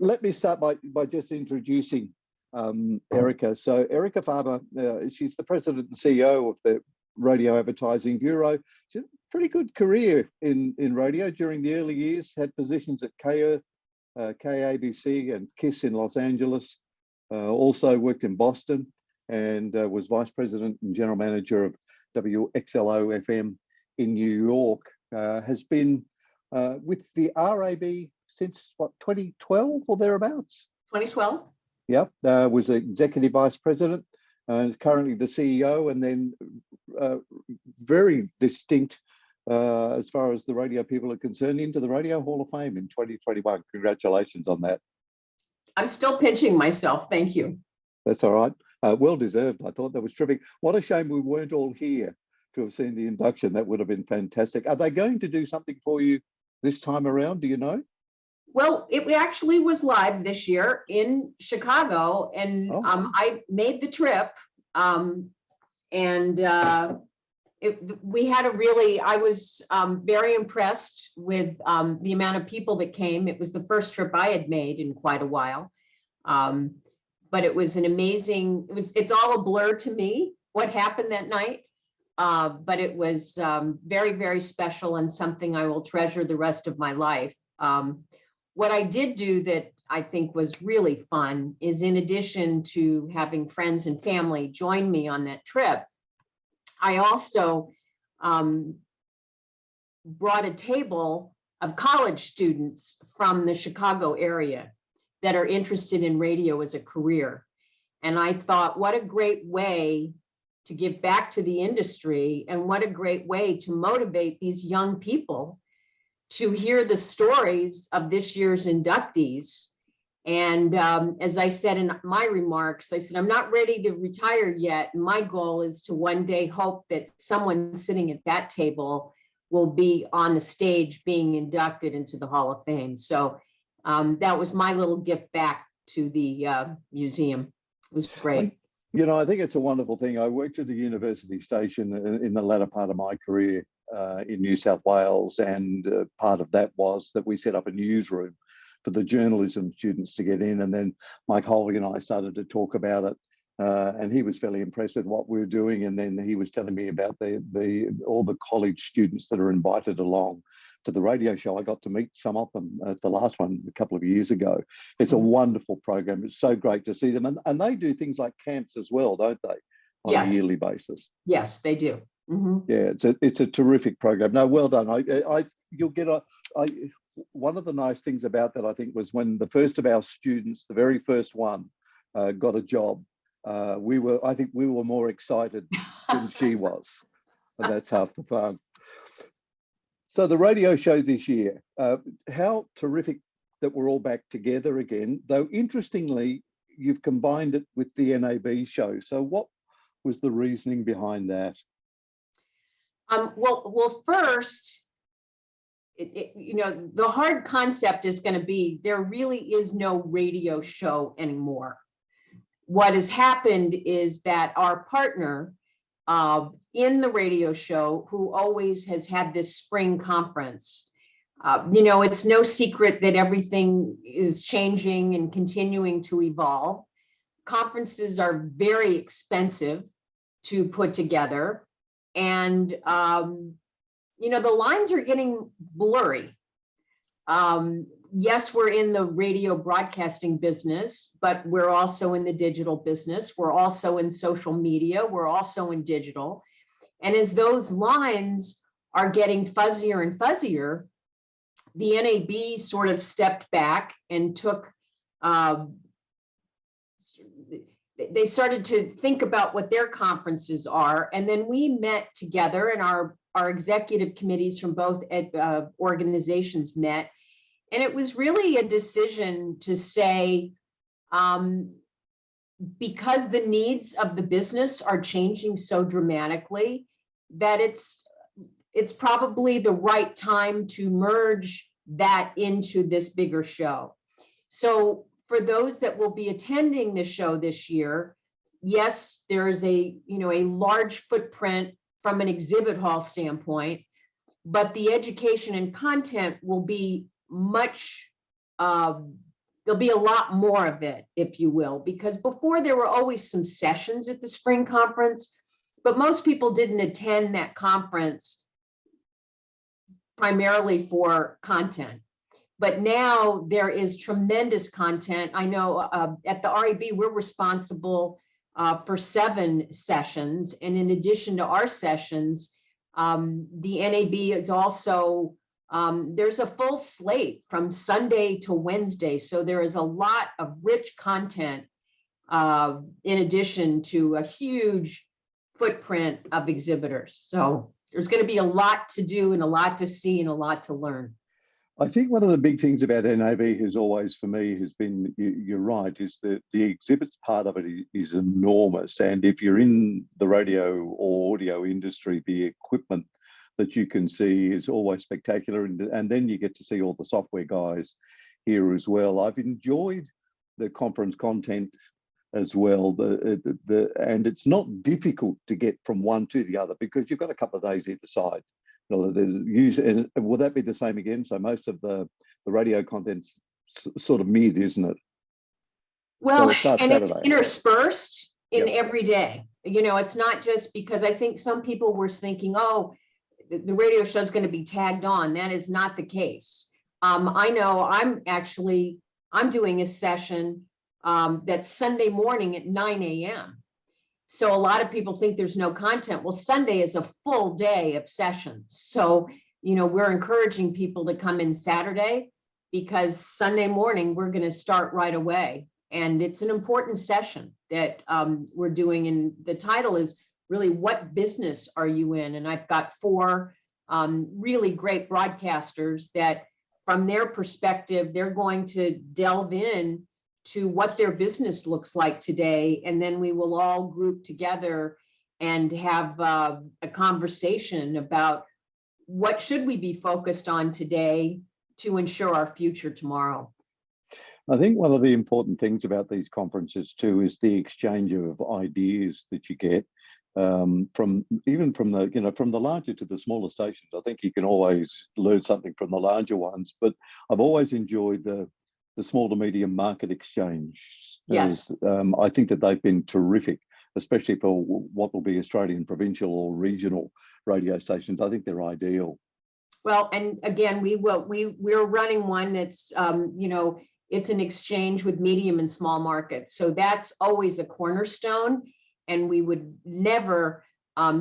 let me start by just introducing Erica. So Erica Farber, she's the president and CEO of the Radio Advertising Bureau. She had a pretty good career in radio during the early years, had positions at K-Earth, KABC and KISS in Los Angeles, also worked in Boston, and was vice president and general manager of WXLO FM in New York. Has been with the RAB since what, 2012 or thereabouts? 2012. Yep, was executive vice president and is currently the CEO, and then very distinct as far as the radio people are concerned, into the Radio Hall of Fame in 2021. Congratulations on that. I'm still pinching myself. Thank you. That's all right. Well deserved. I thought that was terrific. What a shame we weren't all here to have seen the induction. That would have been fantastic. Are they going to do something for you this time around? Do you know? Well, it actually was live this year in Chicago, and I made the trip. We had I was very impressed with the amount of people that came. It was the first trip I had made in quite a while. But it was an amazing, it's all a blur to me, what happened that night. But it was very, very special and something I will treasure the rest of my life. What I did do that I think was really fun is, in addition to having friends and family join me on that trip, I also brought a table of college students from the Chicago area that are interested in radio as a career. And I thought, what a great way to give back to the industry, and what a great way to motivate these young people to hear the stories of this year's inductees. And as I said in my remarks, I said, I'm not ready to retire yet. My goal is to one day hope that someone sitting at that table will be on the stage being inducted into the Hall of Fame. So that was my little gift back to the museum. It was great. You know, I think it's a wonderful thing. I worked at a university station in the latter part of my career in New South Wales, and part of that was that we set up a newsroom for the journalism students to get in, and then Mike Holvey and I started to talk about it, and he was fairly impressed with what we were doing, and then he was telling me about all the college students that are invited along to the radio show. I got to meet some of them at the last one a couple of years ago. It's a wonderful program. It's so great to see them, and they do things like camps as well, don't they, on a yearly basis? Yes, they do. Mm-hmm. Yeah, it's a terrific program. No, well done. You'll get one of the nice things about that, I think, was when the first of our students, the very first one, got a job. I think we were more excited than she was, and that's half the fun. So the radio show this year, how terrific that we're all back together again. Though interestingly, you've combined it with the NAB show. So what was the reasoning behind that? Well, first, you know, the hard concept is going to be there really is no radio show anymore. What has happened is that our partner in the radio show, who always has had this spring conference, you know, it's no secret that everything is changing and continuing to evolve. Conferences are very expensive to put together. And, you know, the lines are getting blurry. Yes, we're in the radio broadcasting business, but we're also in the digital business. We're also in social media. We're also in digital. And as those lines are getting fuzzier and fuzzier, the NAB sort of stepped back and took, they started to think about what their conferences are. And then we met together, and our executive committees from both organizations met. And it was really a decision to say, because the needs of the business are changing so dramatically, that it's probably the right time to merge that into this bigger show. So for those that will be attending the show this year, yes, there is a large footprint from an exhibit hall standpoint, but the education and content will be much there'll be a lot more of it, if you will, because before there were always some sessions at the spring conference, but most people didn't attend that conference primarily for content. But now there is tremendous content. I know at the REB, we're responsible for 7 sessions. And in addition to our sessions, the NAB is also, there's a full slate from Sunday to Wednesday. So there is a lot of rich content in addition to a huge footprint of exhibitors. So there's going to be a lot to do and a lot to see and a lot to learn. I think one of the big things about NAB has always, for me, has been, you're right, is that the exhibits part of it is enormous. And if you're in the radio or audio industry, the equipment that you can see is always spectacular. And then you get to see all the software guys here as well. I've enjoyed the conference content as well. And it's not difficult to get from one to the other because you've got a couple of days either side. Will that be the same again? So most of the radio content's sort of mid, isn't it? Well, so it and Saturday. It's interspersed in Yep. every day. You know, it's not just because I think some people were thinking, oh, the radio show is going to be tagged on. That is not the case. I know I'm doing a session that's Sunday morning at 9 a.m. So a lot of people think there's no content. Well, Sunday is a full day of sessions. So, you know, we're encouraging people to come in Saturday because Sunday morning we're going to start right away. And it's an important session that we're doing. And the title is really, what business are you in? And I've got 4 really great broadcasters that from their perspective, they're going to delve in to what their business looks like today. And then we will all group together and have a conversation about what should we be focused on today to ensure our future tomorrow. I think one of the important things about these conferences too is the exchange of ideas that you get from the larger to the smaller stations. I think you can always learn something from the larger ones, but I've always enjoyed the small to medium market exchange. Yes. I think that they've been terrific, especially for what will be Australian provincial or regional radio stations. I think they're ideal. Well, and again, we're running one that's, it's an exchange with medium and small markets. So that's always a cornerstone. And we would never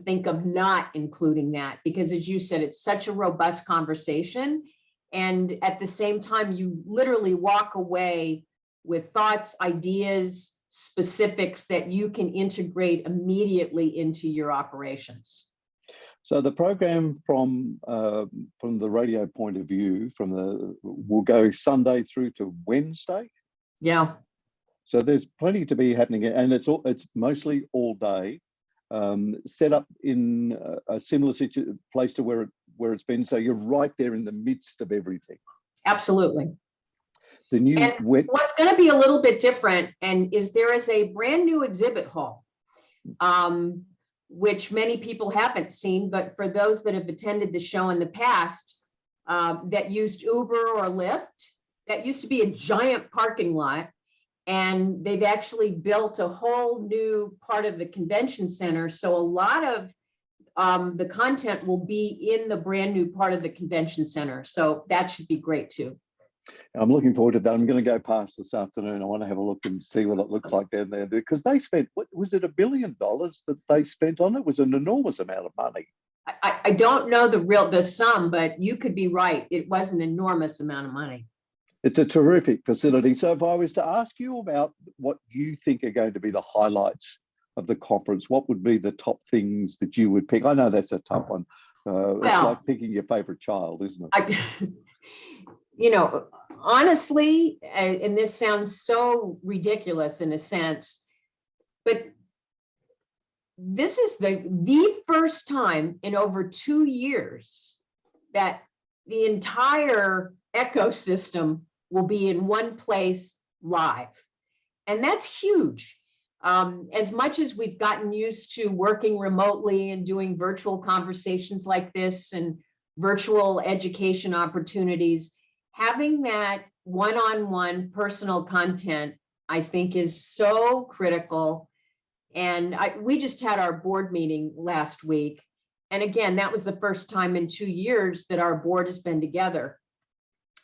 think of not including that because, as you said, it's such a robust conversation. And at the same time, you literally walk away with thoughts, ideas, specifics that you can integrate immediately into your operations. So the program from the radio point of view, will go Sunday through to Wednesday. Yeah. So there's plenty to be happening, and it's mostly all day, set up in a similar place to where it's been. So you're right there in the midst of everything. Absolutely. The new what's going to be a little bit different is there is a brand new exhibit hall, which many people haven't seen, but for those that have attended the show in the past that used Uber or Lyft, that used to be a giant parking lot. And they've actually built a whole new part of the convention center. So a lot of the content will be in the brand new part of the convention center. So that should be great too. I'm looking forward to that. I'm going to go past this afternoon. I want to have a look and see what it looks like down there because they spent, what was it, $1 billion that they spent on it? It was an enormous amount of money. I don't know the sum, but you could be right. It was an enormous amount of money. It's a terrific facility. So if I was to ask you about what you think are going to be the highlights of the conference, what would be the top things that you would pick? I know that's a tough one. It's like picking your favorite child, isn't it? Honestly, and this sounds so ridiculous in a sense, but this is the first time in over 2 years that the entire ecosystem will be in one place live. And that's huge. As much as we've gotten used to working remotely and doing virtual conversations like this and virtual education opportunities, having that one-on-one personal content, I think, is so critical. And we just had our board meeting last week. And again, that was the first time in 2 years that our board has been together.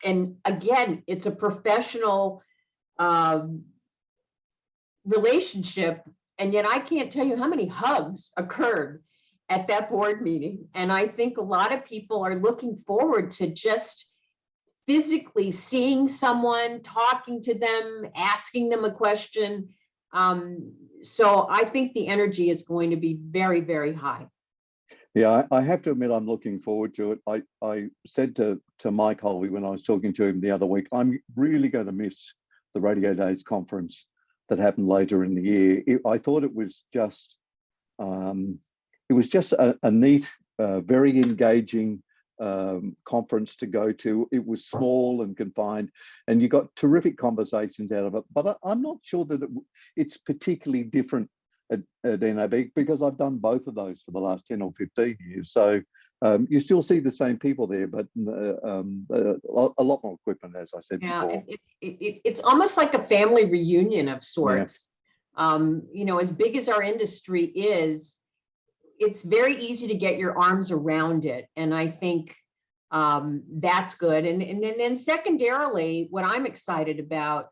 And again, it's a professional relationship. And yet I can't tell you how many hugs occurred at that board meeting. And I think a lot of people are looking forward to just physically seeing someone, talking to them, asking them a question. So I think the energy is going to be very, very high. Yeah, I have to admit, I'm looking forward to it. I said to Mike Holby when I was talking to him the other week, I'm really going to miss the Radio Days conference that happened later in the year. I thought it was just a neat, very engaging conference to go to. It was small and confined, and you got terrific conversations out of it. But I'm not sure that it's particularly different at NAB, because I've done both of those for the last 10 or 15 years. So you still see the same people there, but a lot more equipment, as I said before. It's almost like a family reunion of sorts. Yeah. As big as our industry is, it's very easy to get your arms around it. And I think that's good. And then secondarily, what I'm excited about,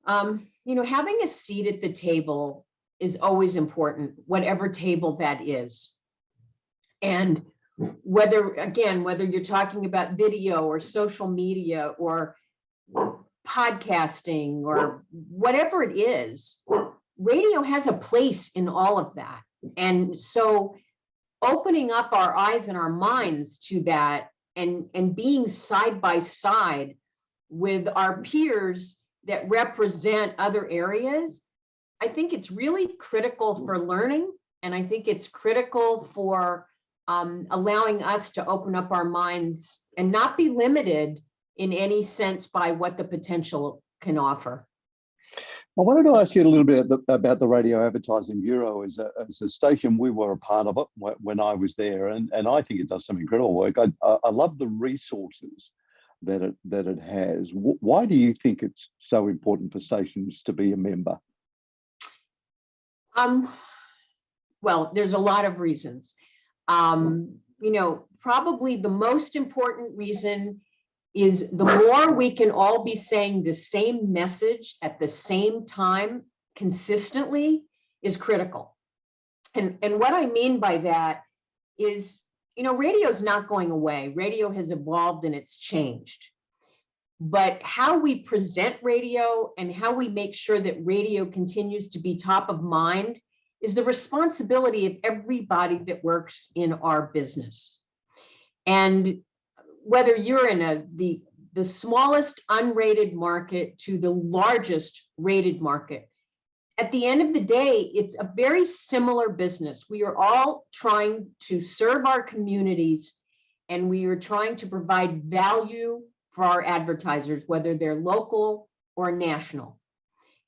having a seat at the table is always important, whatever table that is. And whether you're talking about video or social media or podcasting or whatever it is, radio has a place in all of that. And so opening up our eyes and our minds to that, and being side by side with our peers that represent other areas, I think it's really critical for learning. And I think it's critical for allowing us to open up our minds and not be limited in any sense by what the potential can offer. I wanted to ask you a little bit about the Radio Advertising Bureau. As a station, we were a part of it when I was there, and I think it does some incredible work. I love the resources that it has. Why do you think it's so important for stations to be a member? Well, there's a lot of reasons. Probably the most important reason is the more we can all be saying the same message at the same time consistently is critical. And what I mean by that is, radio is not going away. Radio has evolved and it's changed. But how we present radio and how we make sure that radio continues to be top of mind is the responsibility of everybody that works in our business. And whether you're in the smallest unrated market to the largest rated market, at the end of the day, it's a very similar business. We are all trying to serve our communities, and we are trying to provide value for our advertisers, whether they're local or national.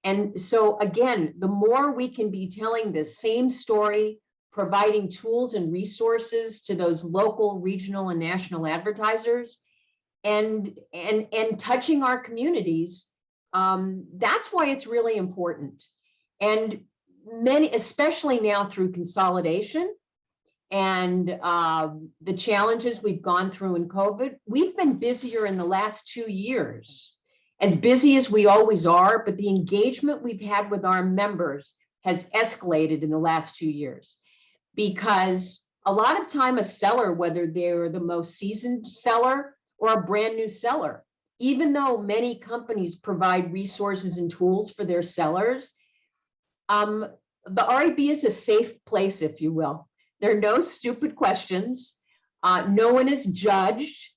And so again, the more we can be telling the same story, providing tools and resources to those local, regional, and national advertisers, and touching our communities, that's why it's really important. And many, especially now through consolidation and the challenges we've gone through in COVID, we've been busier in the last 2 years, as busy as we always are, but the engagement we've had with our members has escalated in the last 2 years. Because a lot of time a seller, whether they're the most seasoned seller or a brand new seller, even though many companies provide resources and tools for their sellers, the RAB is a safe place, if you will. There are no stupid questions. No one is judged.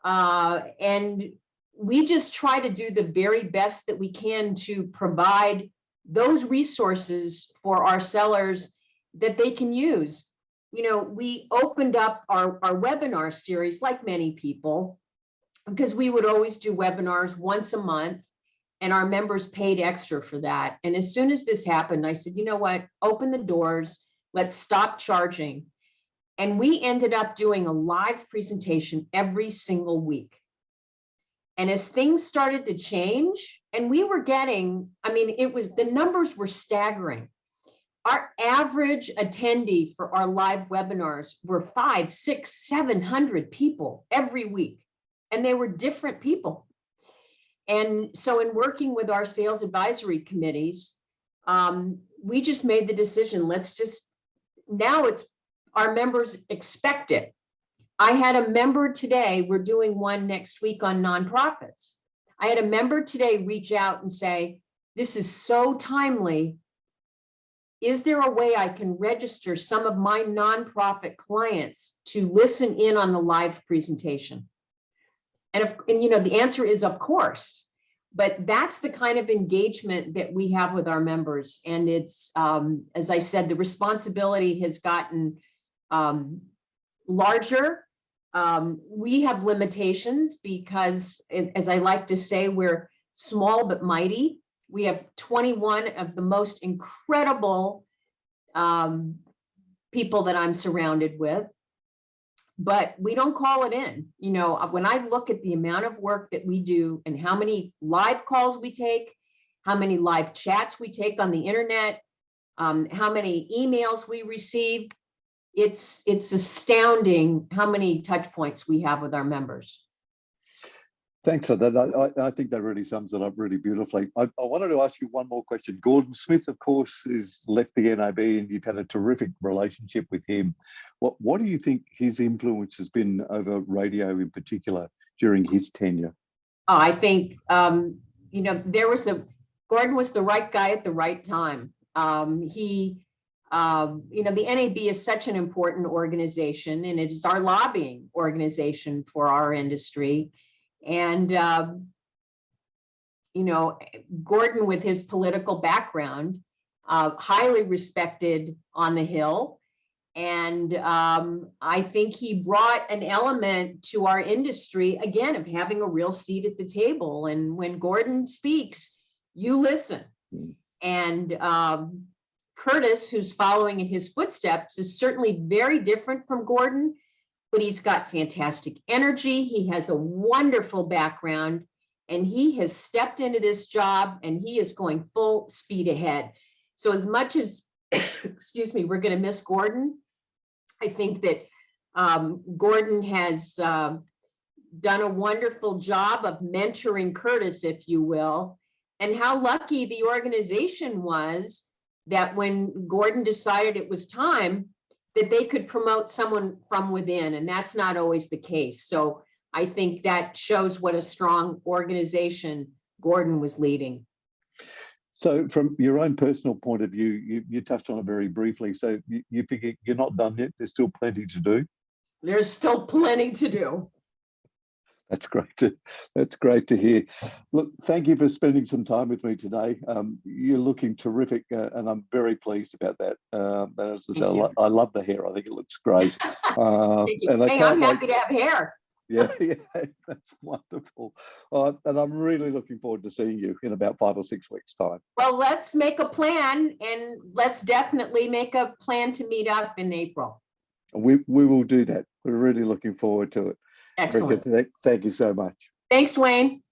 And we just try to do the very best that we can to provide those resources for our sellers that they can use. We opened up our webinar series, like many people, because we would always do webinars once a month, and our members paid extra for that. And as soon as this happened, I said, you know what, open the doors, let's stop charging. And we ended up doing a live presentation every single week. And as things started to change, and we were getting, I mean, the numbers were staggering. Our average attendee for our live webinars were 500, 600, 700 people every week. And they were different people. And so in working with our sales advisory committees, we just made the decision, now it's our members expect it. I had a member today, we're doing one next week on nonprofits. I had a member today reach out and say, this is so timely. Is there a way I can register some of my nonprofit clients to listen in on the live presentation? And the answer is of course, but that's the kind of engagement that we have with our members. And it's, as I said, the responsibility has gotten larger. We have limitations because, as I like to say, we're small but mighty. We have 21 of the most incredible people that I'm surrounded with, but we don't call it in. When I look at the amount of work that we do and how many live calls we take, how many live chats we take on the internet, how many emails we receive, it's astounding how many touch points we have with our members. Thanks for that. I think that really sums it up really beautifully. I wanted to ask you one more question. Gordon Smith, of course, is left the NAB, and you've had a terrific relationship with him. What do you think his influence has been over radio in particular during his tenure? Oh, I think Gordon was the right guy at the right time. The NAB is such an important organization, and it's our lobbying organization for our industry. And, Gordon, with his political background, highly respected on the Hill. And I think he brought an element to our industry, again, of having a real seat at the table. And when Gordon speaks, you listen. And Curtis, who's following in his footsteps, is certainly very different from Gordon, but he's got fantastic energy. He has a wonderful background, and he has stepped into this job, and he is going full speed ahead. So as much as, excuse me, we're going to miss Gordon, I think that Gordon has done a wonderful job of mentoring Curtis, if you will, and how lucky the organization was that when Gordon decided it was time, that they could promote someone from within, and that's not always the case. So I think that shows what a strong organization Gordon was leading. So from your own personal point of view, you touched on it very briefly. So you figure you're not done yet. There's still plenty to do. There's still plenty to do. That's great to hear. Look, thank you for spending some time with me today. You're looking terrific, and I'm very pleased about that. I love the hair. I think it looks great. Thank you. And I'm happy to have hair. Yeah, that's wonderful. And I'm really looking forward to seeing you in about 5 or 6 weeks' time. Well, let's make a plan, and let's definitely make a plan to meet up in April. We will do that. We're really looking forward to it. Excellent. Thank you so much. Thanks, Wayne.